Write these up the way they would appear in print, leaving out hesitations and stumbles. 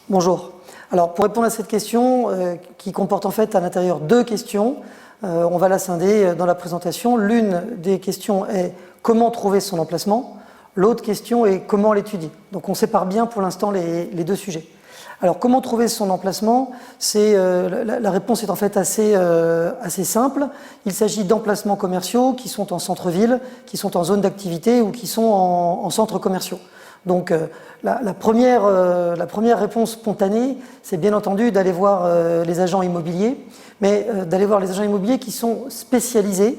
Bonjour. Alors, pour répondre à cette question, qui comporte en fait à l'intérieur deux questions, on va la scinder dans la présentation. L'une des questions est comment trouver son emplacement. L'autre question est comment l'étudier. Donc, on sépare bien pour l'instant les deux sujets. Alors, comment trouver son emplacement? La réponse est en fait assez simple. Il s'agit d'emplacements commerciaux qui sont en centre-ville, qui sont en zone d'activité ou qui sont en centres commerciaux. Donc, la première réponse spontanée, c'est bien entendu d'aller voir les agents immobiliers, mais d'aller voir les agents immobiliers qui sont spécialisés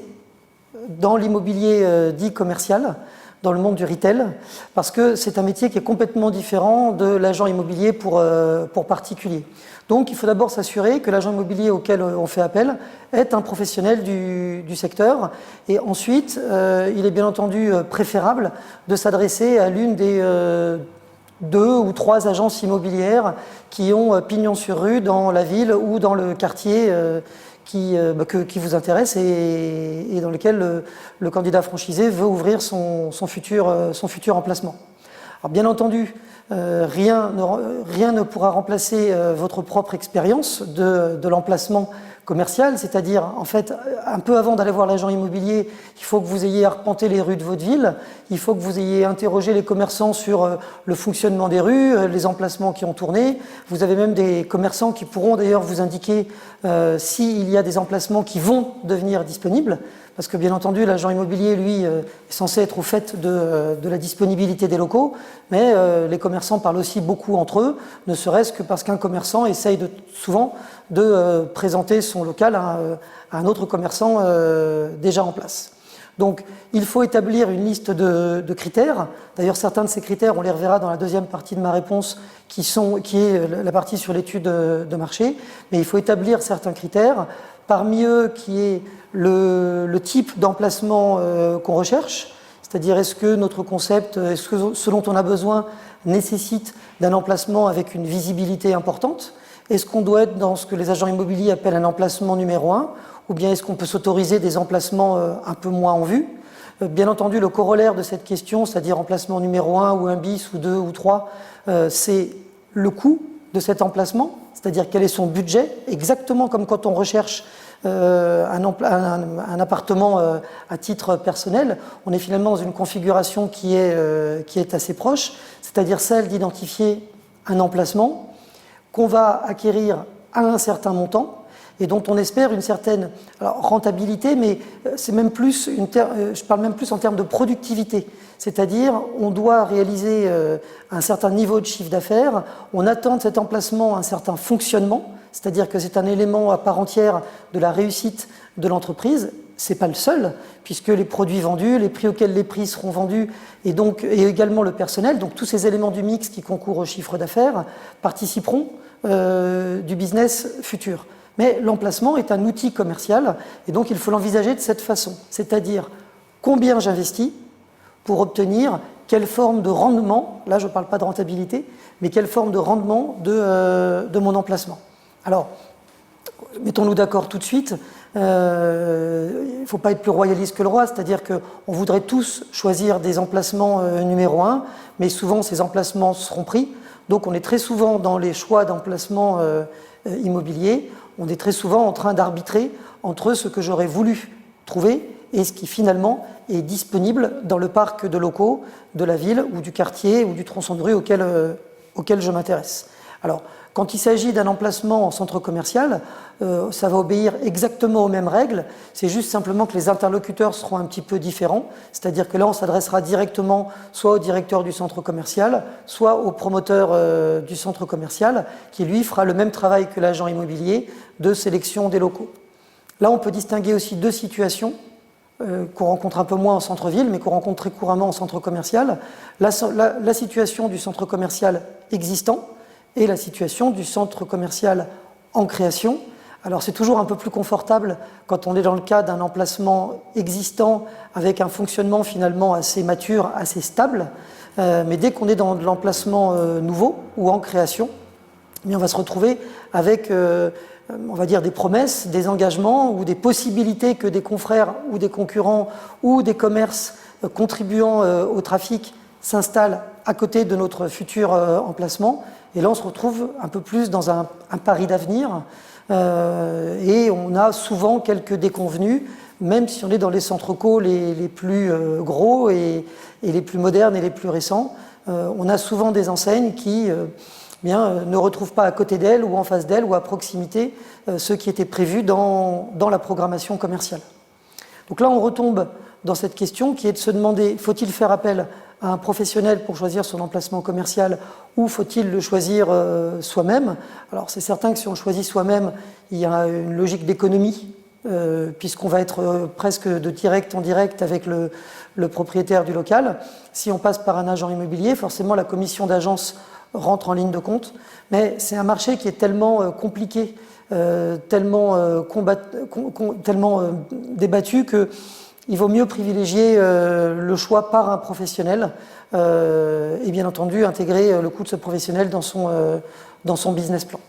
dans l'immobilier dit commercial, dans le monde du retail, parce que c'est un métier qui est complètement différent de l'agent immobilier pour particulier. Donc, il faut d'abord s'assurer que l'agent immobilier auquel on fait appel est un professionnel du secteur. Et ensuite, il est bien entendu préférable de s'adresser à l'une des 2 ou 3 agences immobilières qui ont pignon sur rue dans la ville ou dans le quartier qui vous intéresse et dans lequel le candidat franchisé veut ouvrir son futur emplacement. Alors, bien entendu, rien ne pourra remplacer votre propre expérience de l'emplacement commercial, c'est-à-dire, en fait, un peu avant d'aller voir l'agent immobilier, il faut que vous ayez arpenté les rues de votre ville, il faut que vous ayez interrogé les commerçants sur le fonctionnement des rues, les emplacements qui ont tourné. Vous avez même des commerçants qui pourront d'ailleurs vous indiquer s'il y a des emplacements qui vont devenir disponibles, parce que bien entendu, l'agent immobilier, lui, est censé être au fait de la disponibilité des locaux, mais les commerçants parlent aussi beaucoup entre eux, ne serait-ce que parce qu'un commerçant essaye souvent de présenter son local à un autre commerçant déjà en place. Donc, il faut établir une liste de critères. D'ailleurs, certains de ces critères, on les reverra dans la deuxième partie de ma réponse, qui est la partie sur l'étude de marché. Mais il faut établir certains critères. Parmi eux, qui est le type d'emplacement qu'on recherche, c'est-à-dire est-ce que notre concept, est-ce que ce dont on a besoin nécessite d'un emplacement avec une visibilité importante? Est-ce qu'on doit être dans ce que les agents immobiliers appellent un emplacement numéro 1, ou bien est-ce qu'on peut s'autoriser des emplacements un peu moins en vue? Bien entendu, le corollaire de cette question, c'est-à-dire emplacement numéro 1 ou 1 bis ou 2 ou 3, c'est le coût de cet emplacement, c'est-à-dire quel est son budget, exactement comme quand on recherche un appartement à titre personnel. On est finalement dans une configuration qui est assez proche, c'est-à-dire celle d'identifier un emplacement qu'on va acquérir à un certain montant et dont on espère une certaine rentabilité, mais c'est même plus je parle même plus en termes de productivité. C'est-à-dire, on doit réaliser un certain niveau de chiffre d'affaires, on attend de cet emplacement un certain fonctionnement, c'est-à-dire que c'est un élément à part entière de la réussite de l'entreprise. Ce n'est pas le seul, puisque les produits vendus, les prix auxquels les prix seront vendus, et également le personnel, donc tous ces éléments du mix qui concourent au chiffre d'affaires, participeront du business futur. Mais l'emplacement est un outil commercial, et donc il faut l'envisager de cette façon, c'est-à-dire combien j'investis pour obtenir quelle forme de rendement, là je ne parle pas de rentabilité, mais quelle forme de rendement de mon emplacement. Alors, mettons-nous d'accord tout de suite, il ne faut pas être plus royaliste que le roi, c'est-à-dire qu'on voudrait tous choisir des emplacements numéro 1, mais souvent ces emplacements seront pris. Donc on est très souvent dans les choix d'emplacements immobiliers, on est très souvent en train d'arbitrer entre ce que j'aurais voulu trouver et ce qui finalement est disponible dans le parc de locaux de la ville ou du quartier ou du tronçon de rue auquel je m'intéresse. Alors, quand il s'agit d'un emplacement en centre commercial, ça va obéir exactement aux mêmes règles, c'est juste simplement que les interlocuteurs seront un petit peu différents, c'est-à-dire que là on s'adressera directement soit au directeur du centre commercial, soit au promoteur du centre commercial, qui lui fera le même travail que l'agent immobilier de sélection des locaux. Là on peut distinguer aussi deux situations qu'on rencontre un peu moins en centre-ville, mais qu'on rencontre très couramment en centre commercial. La situation du centre commercial existant, et la situation du centre commercial en création. Alors c'est toujours un peu plus confortable quand on est dans le cas d'un emplacement existant avec un fonctionnement finalement assez mature, assez stable, mais dès qu'on est dans de l'emplacement nouveau ou en création, on va se retrouver avec on va dire des promesses, des engagements ou des possibilités que des confrères ou des concurrents ou des commerces contribuant au trafic s'installent à côté de notre futur emplacement Et là, on se retrouve un peu plus dans un pari d'avenir. Et on a souvent quelques déconvenus, même si on est dans les centres co les plus gros et les plus modernes et les plus récents. On a souvent des enseignes qui ne retrouvent pas à côté d'elles ou en face d'elles ou à proximité ce qui était prévu dans la programmation commerciale. Donc là, on retombe dans cette question qui est de se demander, faut-il faire appel à un professionnel pour choisir son emplacement commercial ou faut-il le choisir soi-même? Alors c'est certain que si on le choisit soi-même, il y a une logique d'économie puisqu'on va être presque de direct en direct avec le propriétaire du local. Si on passe par un agent immobilier, forcément la commission d'agence rentre en ligne de compte, mais c'est un marché qui est tellement compliqué, tellement débattu qu'il vaut mieux privilégier le choix par un professionnel et bien entendu intégrer le coût de ce professionnel dans son business plan.